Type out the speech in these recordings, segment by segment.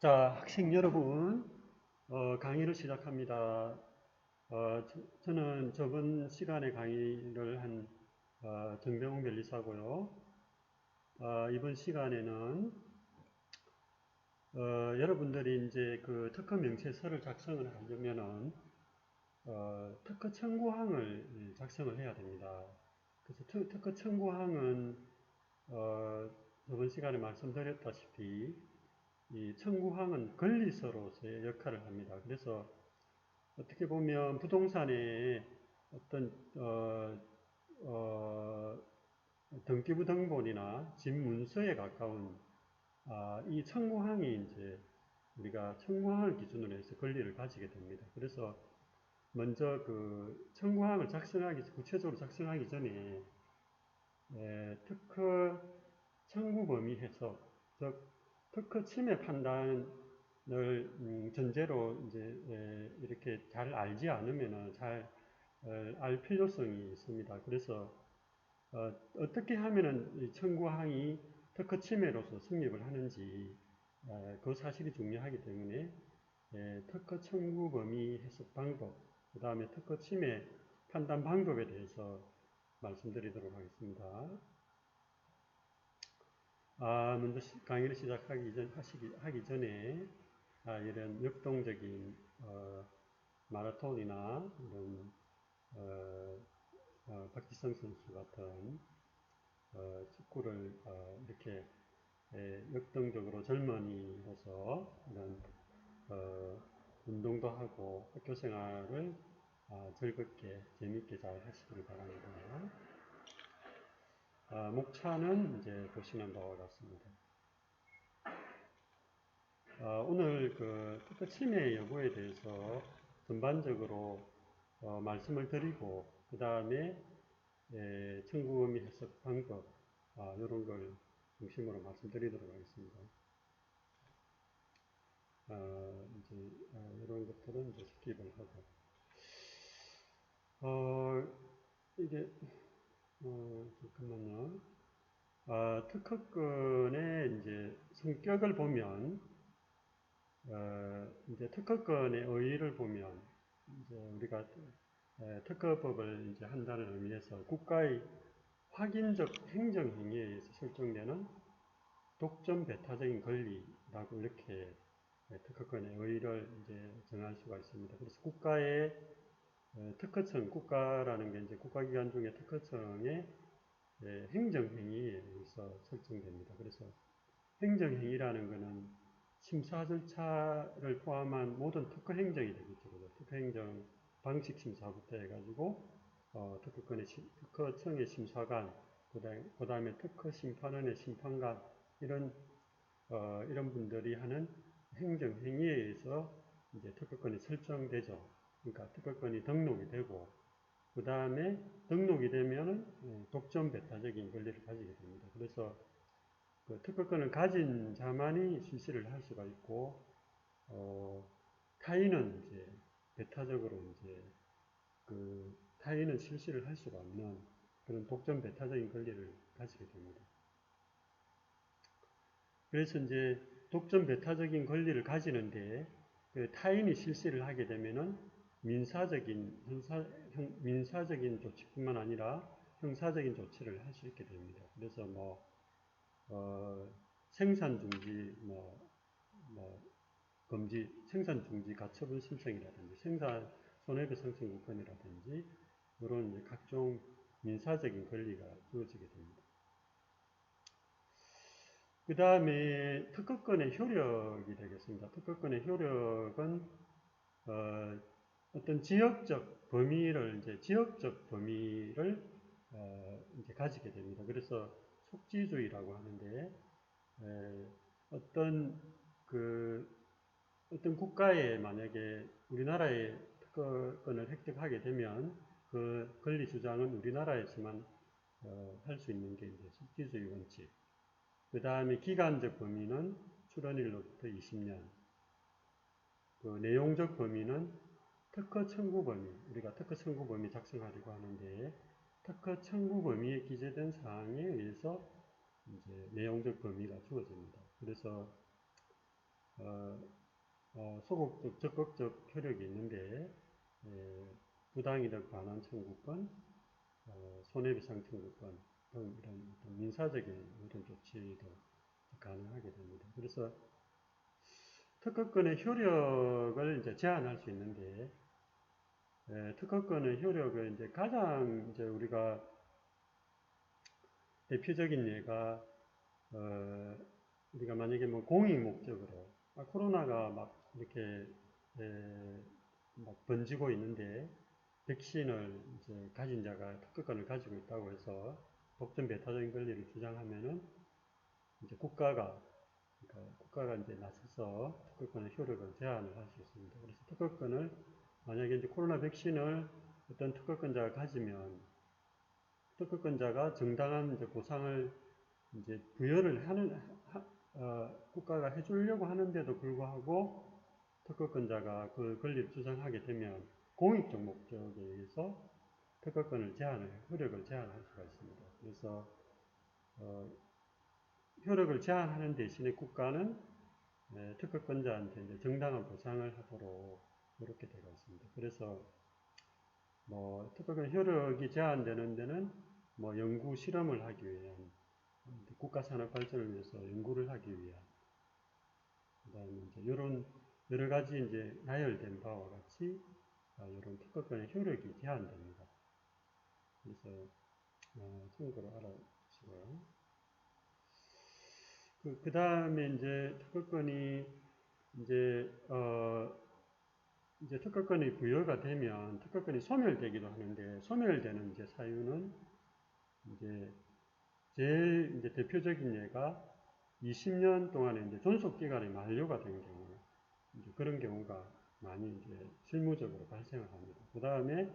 자, 학생 여러분, 강의를 시작합니다. 저는 저번 시간에 강의를 한 정병훈 변리사고요. 이번 시간에는 여러분들이 이제 그 특허 명세서를 작성을 하려면은 특허 청구항을 작성을 해야 됩니다. 그래서 특허 청구항은 저번 시간에 말씀드렸다시피 이 청구항은 권리서로서의 역할을 합니다. 그래서 어떻게 보면 부동산의 어떤 등기부등본이나 집문서에 가까운 이 청구항이 이제 우리가 청구항을 기준으로 해서 권리를 가지게 됩니다. 그래서 먼저 그 청구항을 구체적으로 작성하기 전에 특허 청구 범위 해석, 즉 특허 침해 판단을 전제로 이제 이렇게 잘 알지 않으면은 잘 알 필요성이 있습니다. 그래서 어떻게 하면은 청구항이 특허 침해로서 성립을 하는지 그 사실이 중요하기 때문에 특허 청구 범위 해석 방법, 그 다음에 특허 침해 판단 방법에 대해서 말씀드리도록 하겠습니다. 먼저 강의를 하기 전에 이런 역동적인 마라톤이나 이런 박지성 선수 같은 축구를 이렇게 역동적으로 젊은이로서 이런 운동도 하고 학교 생활을 즐겁게 재밌게 잘 하시길 바랍니다. 목차는 이제 보시는 바와 같습니다. 오늘 그 특허 침해 여부에 대해서 전반적으로 말씀을 드리고 그 다음에 청구 범위 해석 방법 이런 걸 중심으로 말씀드리도록 하겠습니다. 이제 이런 것들은 이제 스킵을 하고 이게 잠깐만요. 특허권의 이제 성격을 보면 이제 특허권의 의의를 보면 이제 우리가 특허법을 이제 한다는 의미에서 국가의 확인적 행정행위에 의해서 설정되는 독점 배타적인 권리라고 이렇게 특허권의 의의를 이제 정할 수가 있습니다. 그래서 국가의 특허청, 국가라는 게 이제 국가기관 중에 특허청의 행정행위에 의해서 설정됩니다. 그래서 행정행위라는 것은 심사 절차를 포함한 모든 특허 행정이 되겠죠. 특허 행정 방식 심사부터 해가지고 특허청의 심사관, 그 다음에 특허 심판원의 심판관 이런 분들이 하는 행정행위에 의해서 이제 특허권이 설정되죠. 그러니까 특허권이 등록이 되고 그 다음에 등록이 되면은 독점 배타적인 권리를 가지게 됩니다. 그래서 그 특허권을 가진 자만이 실시를 할 수가 있고 타인은 이제 배타적으로 이제 그 타인은 실시를 할 수가 없는 그런 독점 배타적인 권리를 가지게 됩니다. 그래서 이제 독점 배타적인 권리를 가지는데 그 타인이 실시를 하게 되면은 민사적인 조치뿐만 아니라 형사적인 조치를 할 수 있게 됩니다. 그래서 뭐 생산 중지 금지 생산 중지 가처분 신청이라든지 생산 손해배상 청구권이라든지 이런 이제 각종 민사적인 권리가 주어지게 됩니다. 그 다음에 특허권의 효력이 되겠습니다. 특허권의 효력은 어떤 지역적 범위를 이제 가지게 됩니다. 그래서 속지주의라고 하는데 어떤 국가에 만약에 우리나라의 특허권을 획득하게 되면 그 권리 주장은 우리나라에서만 할 수 있는 게 이제 속지주의 원칙. 그 다음에 기간적 범위는 출원일로부터 20년. 그 내용적 범위는 특허 청구 범위. 우리가 특허 청구 범위 작성하려고 하는데 특허 청구 범위에 기재된 사항에 의해서 이제 내용적 범위가 주어집니다. 그래서 소극적, 적극적 효력이 있는데 부당이득 반환 청구권, 손해배상 청구권 등 이런 민사적인 이런 조치도 가능하게 됩니다. 그래서 특허권의 효력을 이제 제한할 수 있는데 특허권의 효력을 이제 가장 이제 우리가 대표적인 예가 우리가 만약에 뭐 공익 목적으로 코로나가 막 이렇게 막 번지고 있는데 백신을 이제 가진 자가 특허권을 가지고 있다고 해서 독점 배타적인 권리를 주장하면은 이제 국가가 이제 나서서 특허권의 효력을 제한을 할 수 있습니다. 그래서 특허권을 만약에 이제 코로나 백신을 어떤 특허권자가 가지면 특허권자가 정당한 이제 보상을 이제 부여를 하는 국가가 해주려고 하는데도 불구하고 특허권자가 그 권리를 주장하게 되면 공익적 목적에 의해서 특허권을 효력을 제한할 수가 있습니다. 그래서 효력을 제한하는 대신에 국가는 특허권자한테 이제 정당한 보상을 하도록 이렇게 되어 있습니다. 그래서 뭐 특허권 효력이 제한되는 데는 뭐 연구 실험을 하기 위한 국가 산업 발전을 위해서 연구를 하기 위한 그다음에 이제 이런 여러 가지 이제 나열된 바와 같이 이런 특허권의 효력이 제한됩니다. 그래서 참고로 알아주시고요. 그 다음에 이제 특허권이 이제 특허권이 부여가 되면 특허권이 소멸되기도 하는데 소멸되는 이제 사유는 이제 제일 이제 대표적인 예가 20년 동안에 이제 존속 기간이 만료가 된 경우 이제 그런 경우가 많이 이제 실무적으로 발생을 합니다. 그 다음에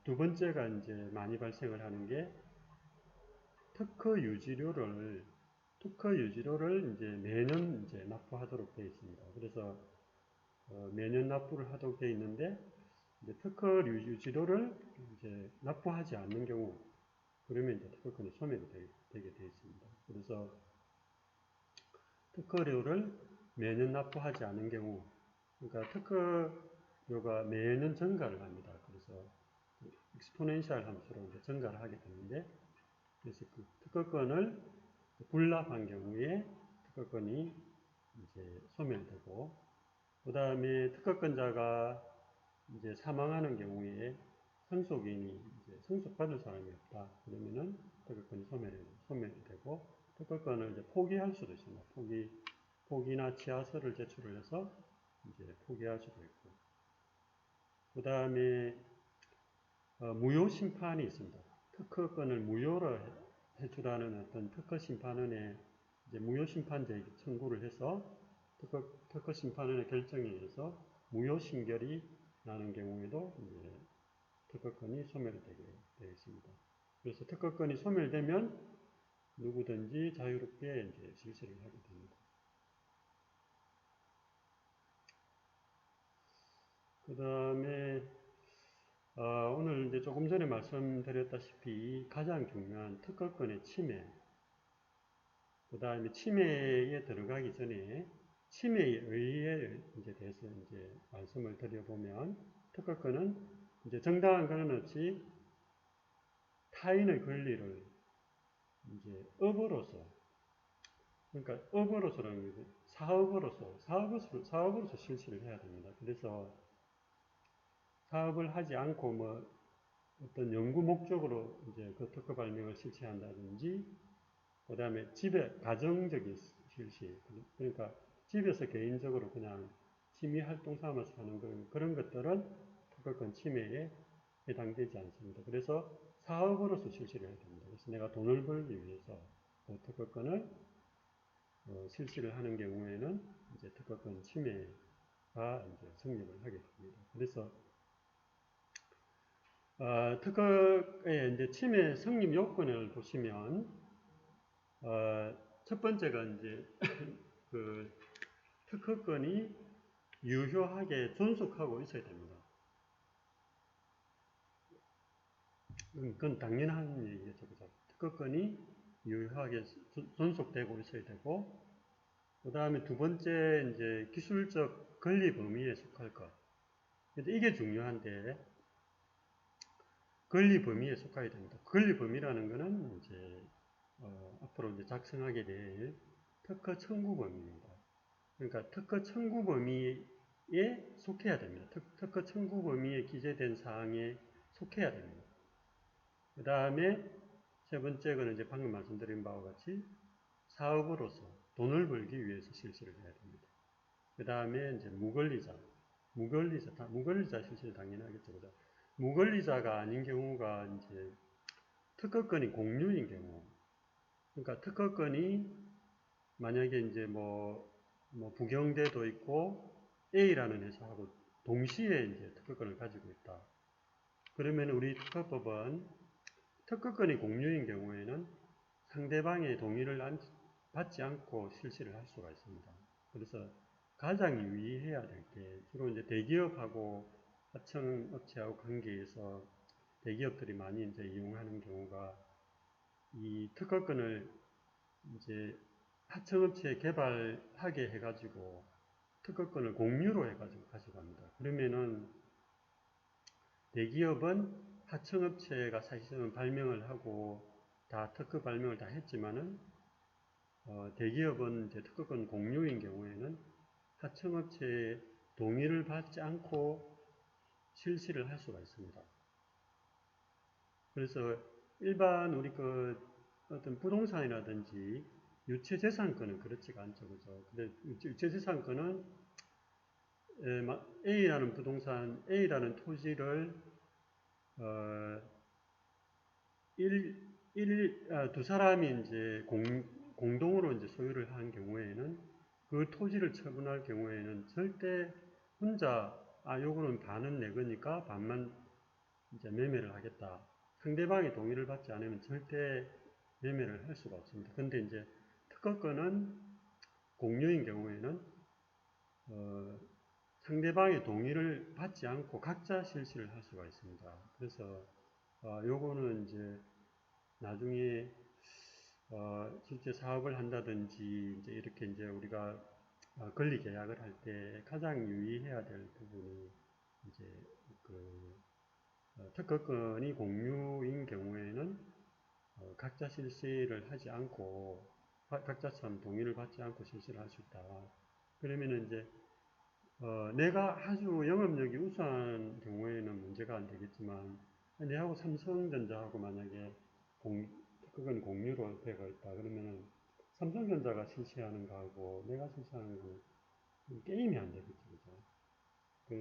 두 번째가 이제 많이 발생을 하는 게 특허 유지료를 이제 매년 이제 납부하도록 되어 있습니다. 그래서 매년 납부를 하도록 되어 있는데 이제 특허 유지료를 이제 납부하지 않는 경우 그러면 이제 특허권이 소멸이 되게 되어 있습니다. 그래서 특허료를 매년 납부하지 않은 경우 그러니까 특허료가 매년 증가를 합니다. 그래서 익스포넨셜 함수로 이제 증가를 하게 되는데 그래서 그 특허권을 불납한 경우에 특허권이 이제 소멸되고 그 다음에 특허권자가 이제 사망하는 경우에 상속인이 이제 상속받을 사람이 없다. 그러면은 특허권이 소멸이 되고 특허권을 이제 포기할 수도 있습니다. 포기나 취하서를 제출을 해서 이제 포기할 수도 있고 그 다음에 무효 심판이 있습니다. 특허권을 무효로 해주라는 어떤 특허심판원의 이제 무효심판제 청구를 해서 특허심판원의 결정에 의해서 무효심결이 나는 경우에도 이제 특허권이 소멸되게 되어 있습니다. 그래서 특허권이 소멸되면 누구든지 자유롭게 이제 실시를 하게 됩니다. 그 다음에 오늘 이제 조금 전에 말씀드렸다시피 가장 중요한 특허권의 침해, 그 다음에 침해에 들어가기 전에 침해의 의의에 이제 대해서 이제 말씀을 드려보면 특허권은 이제 정당한 근원 없이 타인의 권리를 이제 업으로서 그러니까 업으로서라는 게 사업으로서 실시를 해야 됩니다. 그래서 사업을 하지 않고 뭐 어떤 연구 목적으로 이제 그 특허 발명을 실시한다든지, 그 다음에 가정적인 실시, 그러니까 집에서 개인적으로 그냥 취미 활동 삼아서 하는 그런 것들은 특허권 침해에 해당되지 않습니다. 그래서 사업으로서 실시를 해야 됩니다. 그래서 내가 돈을 벌기 위해서 그 특허권을 실시를 하는 경우에는 이제 특허권 침해가 이제 성립을 하게 됩니다. 그래서 특허의 이제 침해 성립 요건을 보시면 첫 번째가 이제 그 특허권이 유효하게 존속하고 있어야 됩니다. 그건 당연한 얘기겠죠. 그죠? 특허권이 유효하게 존속되고 있어야 되고 그 다음에 두 번째, 이제 기술적 권리 범위에 속할 것. 근데 이게 중요한데, 권리 범위에 속하게 됩니다. 권리 범위라는 것은 이제, 앞으로 이제 작성하게 될 특허 청구 범위입니다. 그러니까 특허 청구 범위에 속해야 됩니다. 특허 청구 범위에 기재된 사항에 속해야 됩니다. 그 다음에 세 번째 거는 이제 방금 말씀드린 바와 같이 사업으로서 돈을 벌기 위해서 실시를 해야 됩니다. 그 다음에 이제 무권리자 실시를 당연하겠죠. 그죠? 무권리자가 아닌 경우가 이제 특허권이 공유인 경우. 그러니까 특허권이 만약에 이제 부경대도 있고 A라는 회사하고 동시에 이제 특허권을 가지고 있다. 그러면 우리 특허법은 특허권이 공유인 경우에는 상대방의 동의를 받지 않고 실시를 할 수가 있습니다. 그래서 가장 유의해야 될 게 주로 이제 대기업하고 하청업체하고 관계에서 대기업들이 많이 이제 이용하는 경우가 이 특허권을 이제 하청업체에 개발하게 해가지고 특허권을 공유로 해가지고 가져갑니다. 그러면은 대기업은 하청업체가 사실은 발명을 하고 다 특허 발명을 다 했지만은 대기업은 이제 특허권 공유인 경우에는 하청업체의 동의를 받지 않고 실시를 할 수가 있습니다. 그래서 일반 우리 어떤 부동산이라든지 유체재산권은 그렇지가 않죠, 그죠? 근데 유체재산권은 A라는 토지를 두 사람이 이제 공동으로 이제 소유를 한 경우에는 그 토지를 처분할 경우에는 절대 혼자 요거는 반은 내 거니까 반만 이제 매매를 하겠다. 상대방의 동의를 받지 않으면 절대 매매를 할 수가 없습니다. 근데 이제 특허권은 공유인 경우에는 상대방의 동의를 받지 않고 각자 실시를 할 수가 있습니다. 그래서 요거는 이제 나중에 실제 사업을 한다든지 이제 이렇게 이제 우리가 권리 계약을 할 때 가장 유의해야 될 부분이 이제 특허권이 공유인 경우에는 각자 실시를 하지 않고 각자처럼 동의를 받지 않고 실시를 할 수 있다. 그러면은 이제 내가 아주 영업력이 우수한 경우에는 문제가 안 되겠지만 내하고 삼성전자하고 만약에 그건 공유로 되어 있다 그러면은 삼성전자가 실시하는 거하고 내가 실시하는 거 게임이 안 되겠죠, 그죠?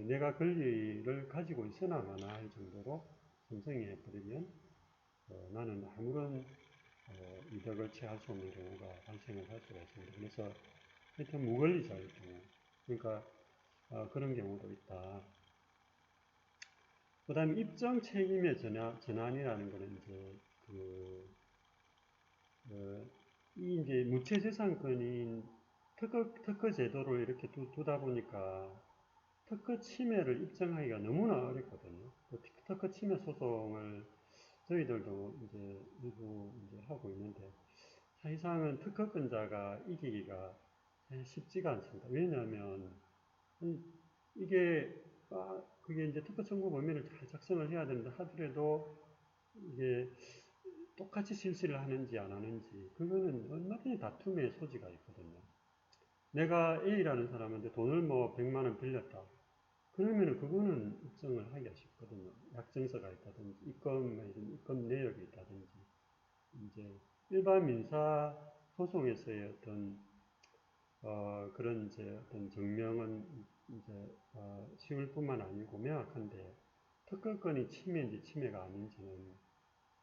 내가 권리를 가지고 있으나 마나 할 정도로 삼성이 해버리면 나는 아무런 이득을 취할 수 없는 경우가 발생을 할 수가 있습니다. 그래서 하여튼 무권리자일 경우, 그러니까 그런 경우도 있다. 그 다음에 입증 책임의 전환이라는 거는 이제 이 이제 무체재산권인 특허 제도를 이렇게 두다 보니까 특허 침해를 입증하기가 너무나 어렵거든요. 특허 침해 소송을 저희들도 이제 일부 이제 하고 있는데 사실상은 특허권자가 이기기가 쉽지가 않습니다. 왜냐하면 이게 그게 이제 특허 청구 범위를 잘 작성을 해야 되는데 하더라도 이게 똑같이 실시를 하는지 안 하는지 그거는 얼마든지 다툼의 소지가 있거든요. 내가 A라는 사람한테 돈을 100만 원 빌렸다. 그러면은 그거는 입증을 하기가 쉽거든요. 약정서가 있다든지 입금 내역이 있다든지 이제 일반 민사 소송에서의 어떤 그런 이제 어떤 증명은 이제 쉬울 뿐만 아니고 명확한데 특허권이 침해인지 침해가 아닌지는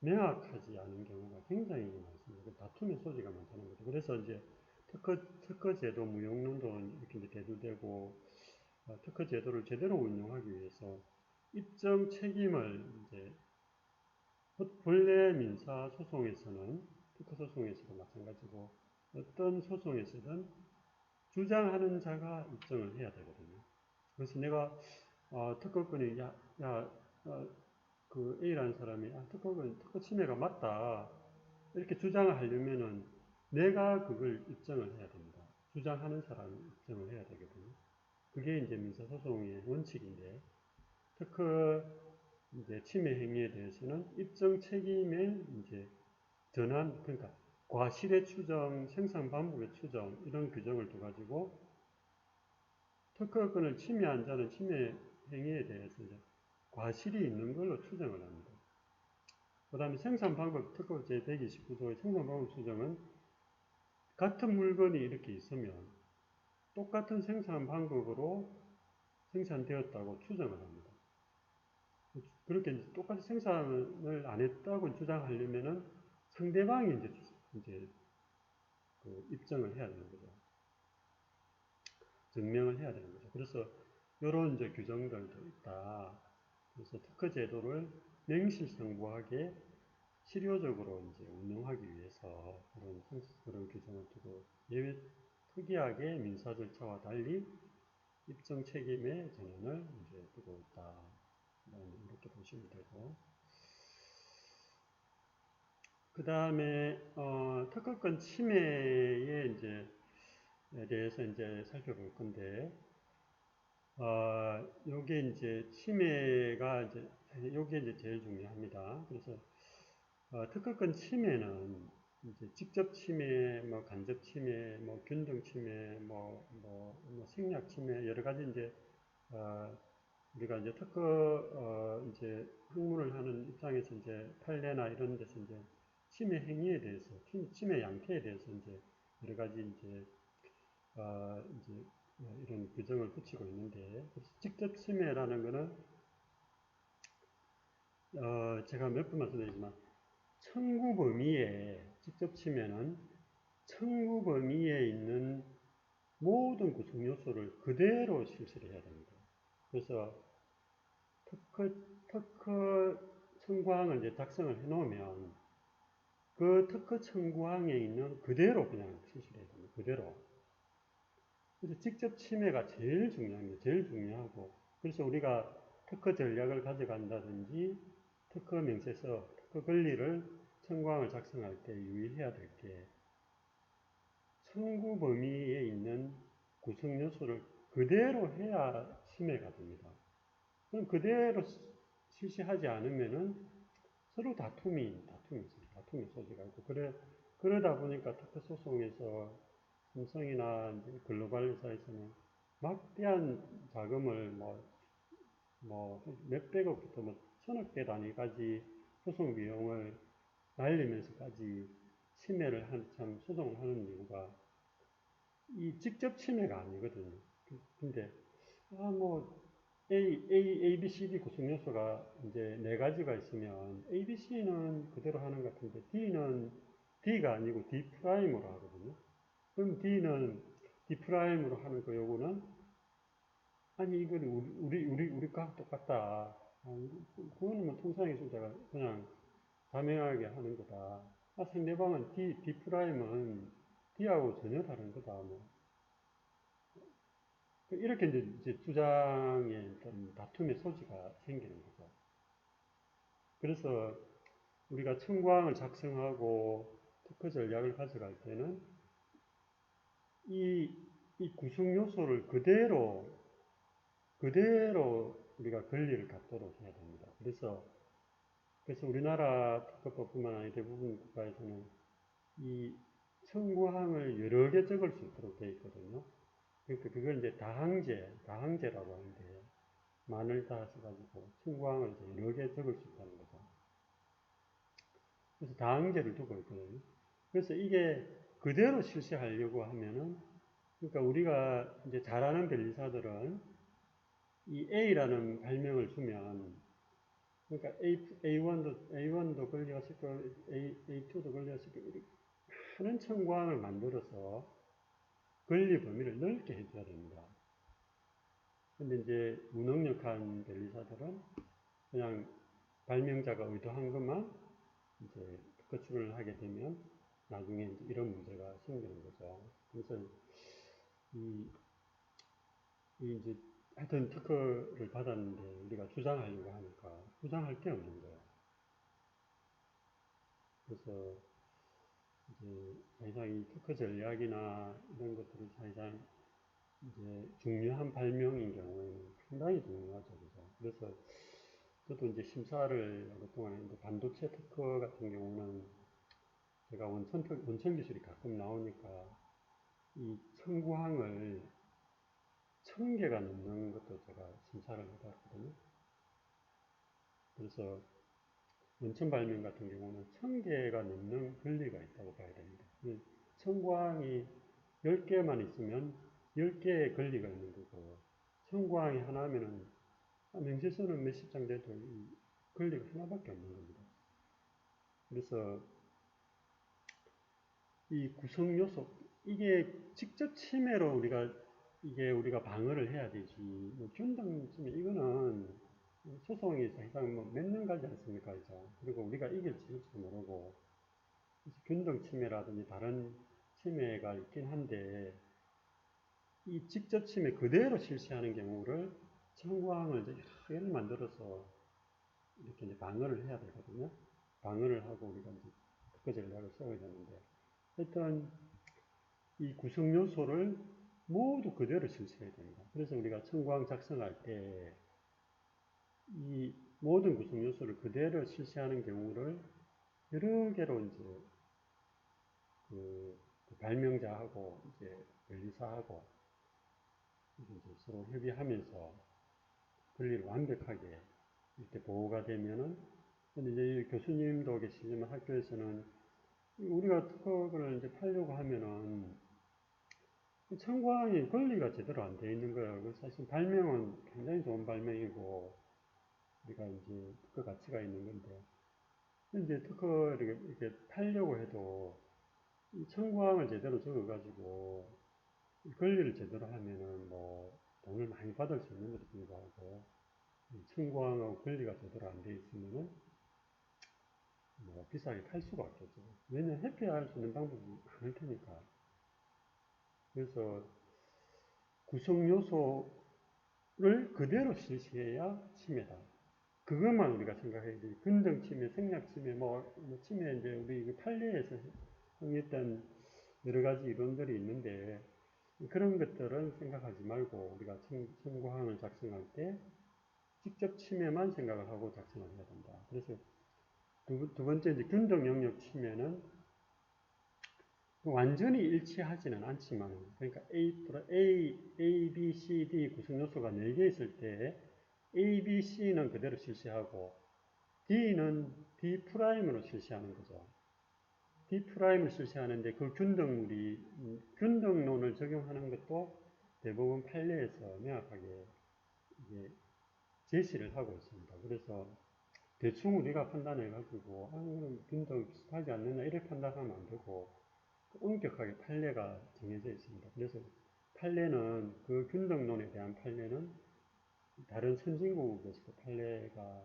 명확하지 않은 경우가 굉장히 많습니다. 다툼의 소지가 많다는 거죠. 그래서 이제 특허 제도 무용론도 이렇게 이제 대두되고 특허 제도를 제대로 운용하기 위해서 입증 책임을 이제 본래 민사 소송에서는 특허 소송에서도 마찬가지고 어떤 소송에서든 주장하는 자가 입증을 해야 되거든요. 그래서 내가 특허권이 그 A라는 사람이 특허 침해가 맞다 이렇게 주장을 하려면은 내가 그걸 입증을 해야 됩니다. 주장하는 사람이 입증을 해야 되거든요. 그게 이제 민사소송의 원칙인데, 특허 이제 침해 행위에 대해서는 입증 책임의 이제 전환, 그러니까 과실의 추정, 생산 방법의 추정, 이런 규정을 둬가지고 특허권을 침해한 자는 침해 행위에 대해서 이제 과실이 있는 걸로 추정을 합니다. 그 다음에 생산 방법, 특허 제129조의 생산 방법 추정은 같은 물건이 이렇게 있으면 똑같은 생산 방법으로 생산되었다고 추정을 합니다. 그렇게 똑같이 생산을 안 했다고 주장하려면은 상대방이 이제 그 입증을 해야 되는 거죠. 증명을 해야 되는 거죠. 그래서 이런 이제 규정들도 있다. 그래서 특허 제도를 명실상부하게 실효적으로 이제 운영하기 위해서 그런 규정을 두고 예외 특이하게 민사 절차와 달리 입증 책임의 전환을 이제 두고 있다. 이렇게 보시면 되고, 그 다음에 특허권 침해에 이제 대해서 이제 살펴볼 건데, 요게 이제 침해가 요게 이제 제일 중요합니다. 그래서 특허권 침해는 이제 직접 침해, 뭐 간접 침해, 뭐 균등 침해, 뭐 생략 침해 여러 가지 이제 우리가 이제 특허 이제 항문을 하는 입장에서 이제 판례나 이런 데서 이제 침해 행위에 대해서, 침해 양태에 대해서 이제 여러 가지 이제 이런 규정을 붙이고 있는데, 직접 침해라는 거는 제가 몇 번 말씀드리지만 청구 범위에 직접 침해는 청구 범위에 있는 모든 구성 요소를 그대로 실시를 해야 됩니다. 그래서 특허 청구항을 이제 작성을 해놓으면 그 특허 청구항에 있는 그대로 그냥 실시를 해야 됩니다. 그대로. 그래서 직접 침해가 제일 중요합니다. 제일 중요하고, 그래서 우리가 특허 전략을 가져간다든지 특허 명세서, 특허 권리를 청구항을 작성할 때 유의해야 될 게 청구 범위에 있는 구성 요소를 그대로 해야 침해가 됩니다. 그럼 그대로 실시하지 않으면은 서로 다툼이 소지가 있고, 그러다 보니까 특허 소송에서 삼성이나 글로벌 회사에서는 막대한 자금을 몇백억부터 천억 개 단위까지 소송 비용을 날리면서까지 침해를 한참 소송을 하는 이유가 이 직접 침해가 아니거든요. 근데 A, B, C, D 구성 요소가 이제 네 가지가 있으면 A, B, C는 그대로 하는 것 같은데 D는 D가 아니고 D 프라임으로 하거든요. 그럼 D는 D 프라임으로 하는 거 요거는 아니 이거는 우리 과 똑같다. 그거는 뭐 통상의 소자가 그냥 자명하게 하는 거다. 상대방은 D 프라임은 D하고 전혀 다른 거다. 뭐 이렇게 이제 주장의 다툼의 소지가 생기는 거죠. 그래서 우리가 청구항을 작성하고 특허 전략을 가져갈 때는 이 구성 요소를 그대로 우리가 권리를 갖도록 해야 됩니다. 그래서 우리나라 특허법뿐만 아니라 대부분 국가에서는 이 청구항을 여러 개 적을 수 있도록 되어 있거든요. 그러니까 그걸 이제 다항제라고 하는데, 만을 다 써가지고 청구항을 이제 여러 개 적을 수 있다는 거죠. 그래서 다항제를 두고 있거든요. 그래서 이게 그대로 실시하려고 하면은, 그러니까 우리가 이제 잘 아는 변리사들은 이 A라는 발명을 주면, 그러니까 A1도 권리가 있고, A2도 권리가 있고, 이렇게 많은 청구항을 만들어서 권리 범위를 넓게 해줘야 됩니다. 근데 이제 무능력한 변리사들은 그냥 발명자가 의도한 것만 이제 거출을 하게 되면 나중에 이제 이런 문제가 생기는 거죠. 그래서 이제 하여튼 특허를 받았는데 우리가 주장하려고 하니까 주장할 게 없는 거예요. 그래서 이제 사실상 이 특허 전략이나 이런 것들은 사실상 이제 중요한 발명인 경우에는 상당히 중요하죠. 그죠? 그래서 저도 이제 심사를 오랫동안 했는데 반도체 특허 같은 경우는 제가 원천 기술이 가끔 나오니까 이 청구항을 1000개가 넘는 것도 제가 심사를 해봤거든요. 그래서 원천 발명 같은 경우는 1000개가 넘는 권리가 있다고 봐야 됩니다. 청구항이 10개만 있으면 10개의 권리가 있는 거고, 청구항이 하나면은 명시서는 몇십 장 돼도 이 권리가 하나밖에 없는 겁니다. 그래서 이 구성 요소, 이게 직접 침해로 우리가 방어를 해야 되지. 뭐 균등 침해, 이거는 소송이 사실상 몇 년 가지 않습니까? 그죠? 그리고 우리가 이길지도 모르고, 균등 침해라든지 다른 침해가 있긴 한데, 이 직접 침해 그대로 실시하는 경우를 청구항을 이제 여러 개를 만들어서 이렇게 이제 방어를 해야 되거든요. 방어를 하고 우리가 이제 특허 전략을 써야 되는데, 하여튼 이 구성 요소를 모두 그대로 실시해야 됩니다. 그래서 우리가 청구항 작성할 때 이 모든 구성 요소를 그대로 실시하는 경우를 여러 개로 이제 그 발명자하고 이제 변리사하고 이제 서로 협의하면서 권리를 완벽하게 이렇게 보호가 되면은, 근데 이제 교수님도 계시지만 학교에서는 우리가 특허를 이제 팔려고 하면은 청구항이 권리가 제대로 안 돼 있는 거예요. 그래서 사실 발명은 굉장히 좋은 발명이고 우리가 이제 특허 가치가 있는 건데, 이제 특허를 이렇게 팔려고 해도 이 청구항을 제대로 적어가지고 권리를 제대로 하면은 뭐 돈을 많이 받을 수 있는데도 불구하고 청구항하고 권리가 제대로 안 돼 있으면은 뭐 비싸게 팔 수가 없겠죠. 왜냐면 회피할 수 있는 방법이 많을 테니까. 그래서 구성 요소를 그대로 실시해야 침해다. 그것만 우리가 생각해야 돼. 근정 침해, 생략 침해, 뭐 침해 이제 우리 그 판례에서 정했던 여러 가지 이론들이 있는데, 그런 것들은 생각하지 말고 우리가 청구항을 작성할 때 직접 침해만 생각을 하고 작성을 해야 된다. 그래서 두 번째 이제 균등 영역 침해는 완전히 일치하지는 않지만, 그러니까 A, B, C, D 구성 요소가 4개 있을 때 A, B, C는 그대로 실시하고 D는 D'으로 실시하는 거죠. D'을 실시하는데 그 균등론을 적용하는 것도 대부분 판례에서 명확하게 이게 제시를 하고 있습니다. 그래서 대충 우리가 판단해가지고 균등 비슷하지 않느냐 이렇게 판단하면 안 되고 엄격하게 판례가 정해져 있습니다. 그래서 판례는 그 균등론에 대한 판례는 다른 선진국에서도 판례가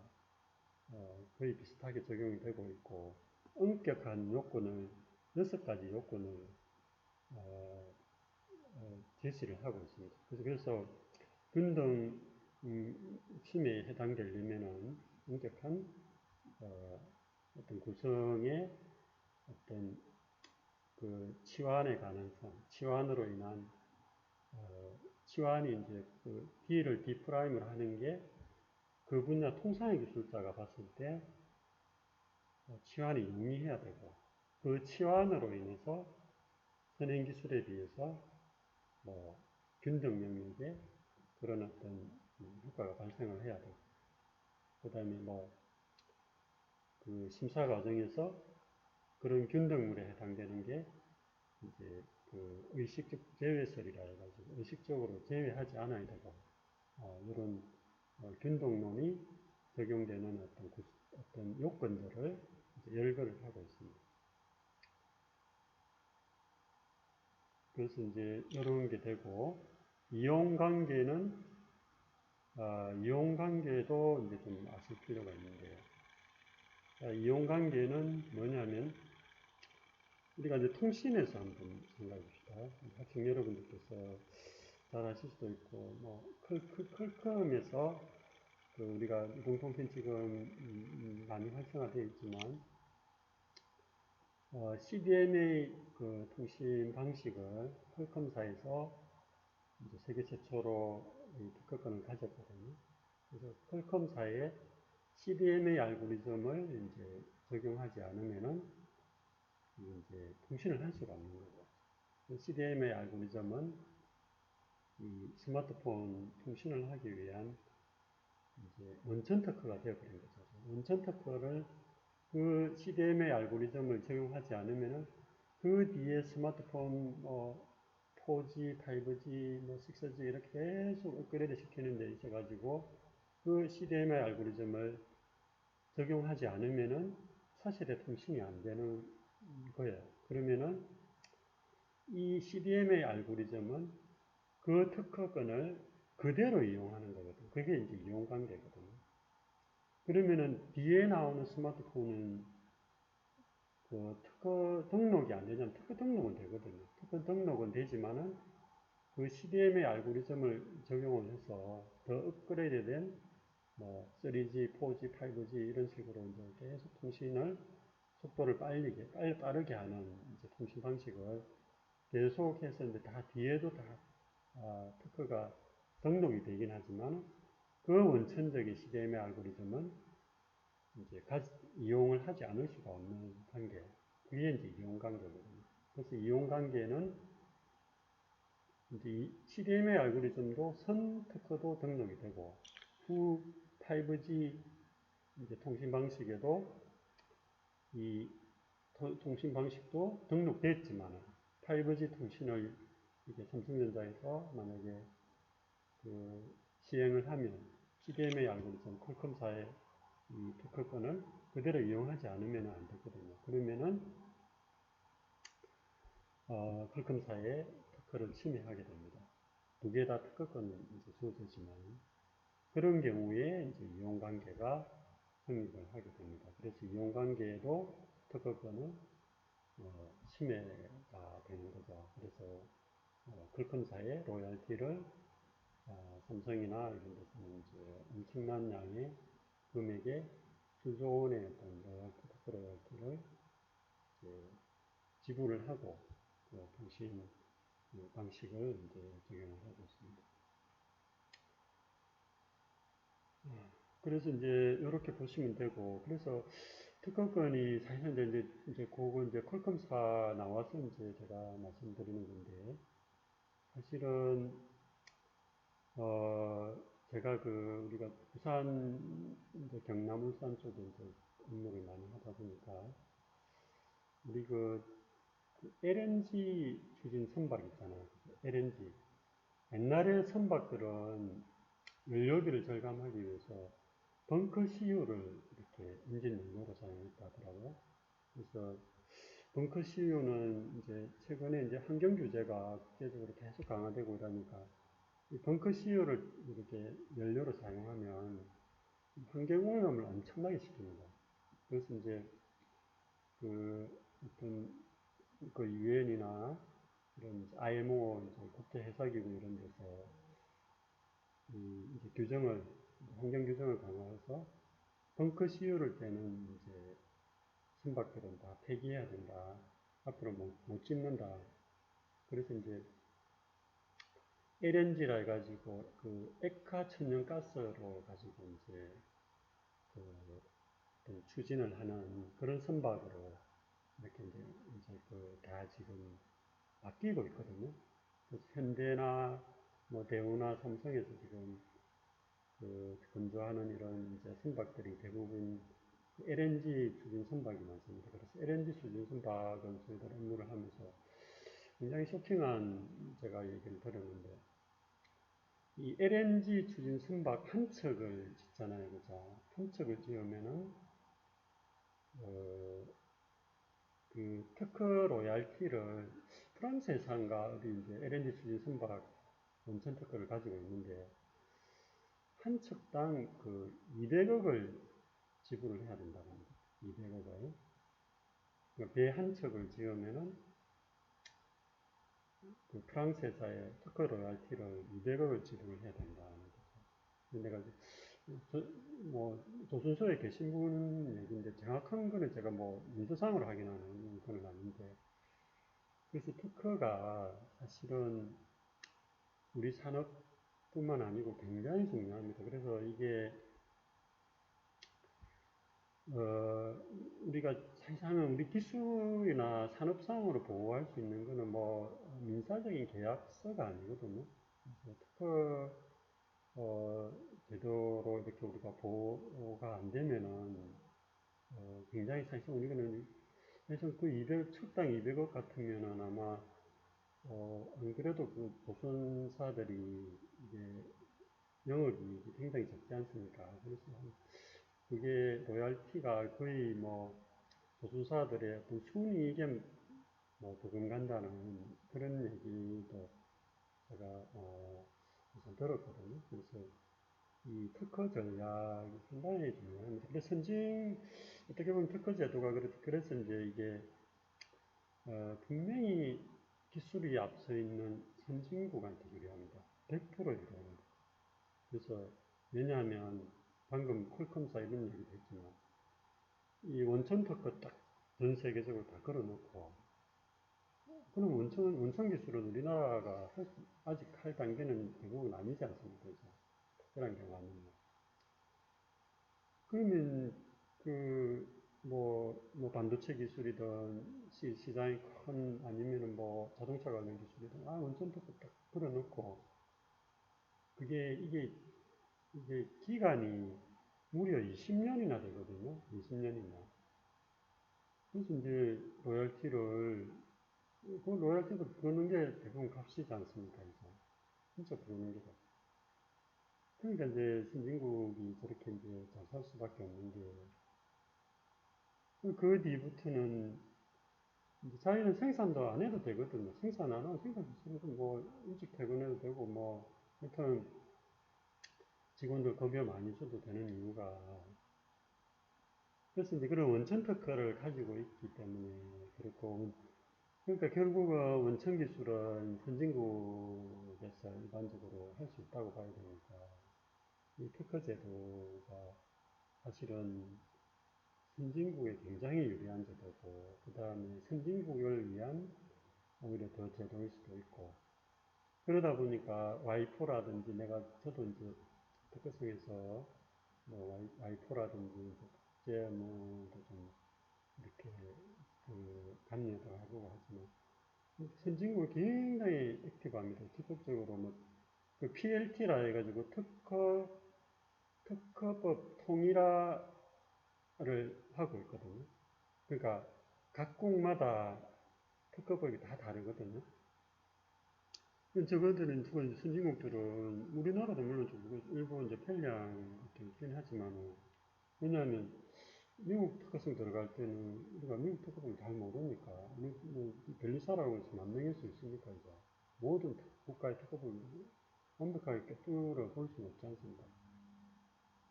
거의 비슷하게 적용이 되고 있고, 엄격한 요건을 6가지 요건을 어, 제시를 하고 있습니다. 그래서 균등 침해에 해당되려면은 엄격한 어떤 구성의 어떤 그 치환의 가능성, 치환으로 인한 치환이 이제 그 D를 D'으로 하는 게 그 분야 통상의 기술자가 봤을 때 치환이 용이해야 되고, 그 치환으로 인해서 선행 기술에 비해서 뭐 균등 영역에 그런 어떤 효과가 발생을 해야 되고, 그 다음에 뭐 그 심사 과정에서 그런 균등물에 해당되는 게 이제 그 의식적 제외설이라 해가지고 의식적으로 제외하지 않아야 되고, 이런 균등론이 적용되는 어떤 요건들을 열거를 하고 있습니다. 그래서 이제 이런 게 되고, 이용관계는 이용관계도 이제 좀 아실 필요가 있는데요. 이용관계는 뭐냐면 우리가 이제 통신에서 한번 생각해 봅시다. 학생 여러분들께서 잘 아실 수도 있고, 뭐 퀄컴에서 그 우리가 이동통신 지금 많이 활성화되어 있지만 CDMA 그 통신 방식을 퀄컴사에서 이제 세계 최초로 이 특허권을 가졌거든요. 그래서 퀄컴사의 CDMA 알고리즘을 이제 적용하지 않으면은 이제 통신을 할 수가 없는 거죠. CDMA 알고리즘은 이 스마트폰 통신을 하기 위한 이제 원천 특허가 되어버린 거죠. 원천 특허를 그 CDMA 알고리즘을 적용하지 않으면은 그 뒤에 스마트폰 4G, 5G, 6G 이렇게 계속 업그레이드 시키는 데 있어가지고 그 CDMA 알고리즘을 적용하지 않으면은 차세대 통신이 안 되는 거예요. 그러면은 이 CDMA 알고리즘은 그 특허권을 그대로 이용하는 거거든요. 그게 이제 이용 관계거든요. 그러면은 뒤에 나오는 스마트폰은 그 특허 등록이 안 되잖아요. 특허 등록은 되거든요. 특허 등록은 되지만은 그 CDMA 알고리즘을 적용을 해서 더 업그레이드된 뭐 3G, 4G, 5G 이런 식으로 이제 계속 통신을 속도를 빠르게 하는 이제 통신 방식을 계속 했었는데 다 뒤에도 다 특허가 등록이 되긴 하지만 그 원천적인 CDMA 알고리즘은 이제 이용을 하지 않을 수가 없는 관계. 그게 이제 이용 관계거든요. 그래서 이용 관계는 이제 이 CDMA 알고리즘도 선 특허도 등록이 되고 후 5G 이제 통신 방식에도 이 통신 방식도 등록됐지만 5G 통신을 이게 삼성전자에서 만약에 그 시행을 하면 CDMA 알고리즘 퀄컴사의 이 특허권을 그대로 이용하지 않으면 안 되거든요. 그러면은 퀄컴사의 특허를 침해하게 됩니다. 두 개 다 특허권이 이제 주어지지만 그런 경우에 이제 이용 관계가 성립을 하게 됩니다. 그래서 이용 관계에도 특허권은 침해가 되는 거죠. 그래서 퀄컴사의 로열티를 삼성이나 이런 데서는 이제 엄청난 양의 금액의 수조 원의 어떤 로열티, 특허 로열티를 지불을 하고 그 통신 방식을 이제 적용을 하고 있습니다. 그래서 이제 이렇게 보시면 되고, 그래서 특허권이 사실은 이제 그거 이제 퀄컴사 나와서 이제 제가 말씀드리는 건데, 사실은 제가 우리가 부산 이제 경남 울산 쪽에 이제 업무를 많이 하다 보니까 우리 LNG 추진 선박 있잖아요. LNG. 옛날에 선박들은 연료비를 절감하기 위해서 벙커 CU를 이렇게 엔진 연료로 사용했다 하더라고요. 그래서 벙커 CU는 이제 최근에 이제 환경 규제가 국제적으로 계속 강화되고 이러니까 이 벙커 CU를 이렇게 연료로 사용하면 환경 오염을 엄청나게 시킵니다. 그래서 이제 어떤 유엔이나 이런 IMO 이제 국제 회사기구 이런 데서 이제 환경 규정을 강화해서 벙커 CU를 떼는 이제 선박들은 다 폐기해야 된다. 앞으로 못 짓는다. 그래서 이제 LNG라 해가지고 액화 천연가스로 가지고 이제 추진을 하는 그런 선박으로 이렇게 이제 다 지금 바뀌고 있거든요. 그래서 현대나 뭐 대우나 삼성에서 지금 건조하는 이런 이제 선박들이 대부분 LNG 추진 선박이 많습니다. 그래서 LNG 추진 선박을 저희들 업무를 하면서 굉장히 쇼킹한 제가 얘기를 들었는데 이 LNG 추진 선박 한 척을 짓잖아요. 그죠? 한 척을 지으면은 특허 로얄티를 프랑스 회사인가 어디 이제 LNG 추진 선박 원천 특허를 가지고 있는데 한 척당 200억을 지불을 해야 된다고 합니다. 200억을. 그러니까 배 한 척을 지으면은 프랑스 회사에 특허 로얄티를 200억을 지불을 해야 된다는 거죠. 내가 저, 뭐, 조선소에 계신 분 얘기인데, 정확한 거는 제가 뭐, 문서상으로 확인하는 건 아닌데, 그래서 특허가 사실은 우리 산업뿐만 아니고 굉장히 중요합니다. 그래서 이게, 어, 우리가 사실상 우리 기술이나 산업상으로 보호할 수 있는 거는 뭐, 민사적인 계약서가 아니거든요. 그래서 특허, 제도로 이렇게 우리가 보호가 안 되면은, 굉장히 사실상 우리는 그래서 그 200, 척당 200억 같으면은 아마, 안 그래도 그 조선사들이 이게 영업이익이 굉장히 적지 않습니까? 그래서 그게 로얄티가 거의 뭐 조선사들의 어떤 순이익에 뭐 버금간다는 그런 얘기도 제가, 우선 들었거든요. 그래서 이 특허 전략이 상당히 중요합니다. 근데 어떻게 보면 특허 제도가 그래서 이제 이게 분명히 기술이 앞서 있는 선진국한테 유리합니다. 100% 유리합니다. 그래서 왜냐하면 방금 퀄컴사 이런 얘기도 했지만 이 원천 특허 딱 전 세계적으로 다 걸어놓고 그럼 원천 기술은 우리나라가 아직 할 단계는 대부분 아니지 않습니까? 그죠? 특별한 경우는. 그러면 뭐 반도체 기술이든 시장이 큰 아니면은 뭐 자동차 관련 기술이든 원천 특허 딱 걸어놓고 이게 기간이 무려 20년이나 되거든요. 20년이나. 그래서 이제 로열티도 부르는 게 대부분 값이지 않습니까? 이제. 진짜 부르는 게 값. 그러니까 이제 선진국이 저렇게 이제 잘 살 수밖에 없는 게, 그 뒤부터는 이제 자기는 생산도 안 해도 되거든요. 생산 안 하고 생산 기술도 뭐 일찍 퇴근해도 되고 뭐, 하여튼 직원들 급여 많이 줘도 되는 이유가 그래서 이제 그런 원천 특허를 가지고 있기 때문에 그렇고 그러니까 결국은 원천 기술은 선진국에서 일반적으로 할 수 있다고 봐야 되니까 이 특허 제도가 사실은 선진국에 굉장히 유리한 제도고 그 다음에 선진국을 위한 오히려 더 제도일 수도 있고 그러다 보니까 와이포라든지 저도 이제 특허청에서 뭐 와이포라든지 국제 뭐좀 이렇게 감리도 하고 하지만 선진국은 굉장히 액티브합니다. 적극적으로 그 PLT라 해가지고 특허법 통일화를 하고 있거든요. 그러니까 각국마다 특허법이 다 다르거든요. 저거들은 선진국들은 우리나라도 물론 좀 일부 이제 편리한 것도 있긴 하지만 왜냐하면 미국 특허성 들어갈 때는 우리가 미국 특허법을 잘 모르니까 뭐 벨리사라고 해서 만명일 수 있으니까 이제 모든 국가의 특허법을 완벽하게 꿰뚫어 볼 수는 없지 않습니까?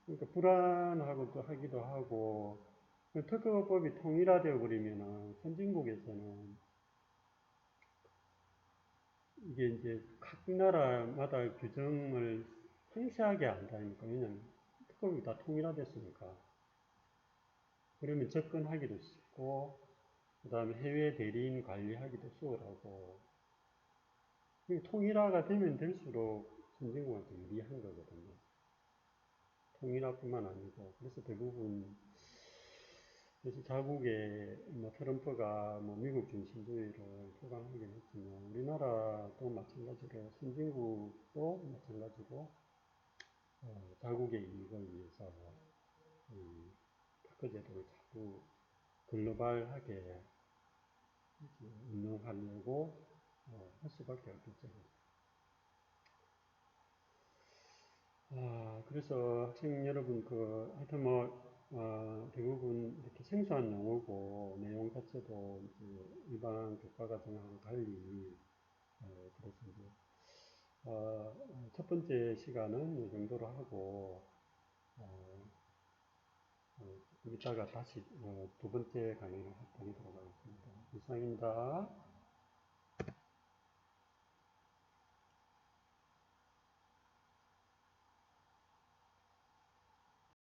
그러니까 불안하고 또 하기도 하고 그 특허법이 통일화되어 버리면은 선진국에서는 이게 이제 각 나라마다 규정을 상세하게 한다니까 왜냐면 특허법이 다 통일화됐으니까 그러면 접근하기도 쉽고 그 다음에 해외 대리인 관리하기도 수월하고 통일화가 되면 될수록 선진국한테 유리한 거거든요. 통일화뿐만 아니고 그래서 대부분 그래서 자국에 뭐 트럼프가 뭐 미국 중심주의를 표방하긴 했지만 우리나라도 마찬가지로 선진국도 마찬가지고 자국의 이익을 위해서 이 특허제도를 자꾸 글로벌하게 운영하려고 할 수밖에 없겠죠. 그래서 학생 여러분, 하여튼 대부분 이렇게 생소한 용어고, 내용 자체도 이제 일반 교과과정하고 달리, 그래서 이제, 첫 번째 시간은 이 정도로 하고, 어, 이따가 다시, 두 번째 강의를 드리도록 하겠습니다. 이상입니다.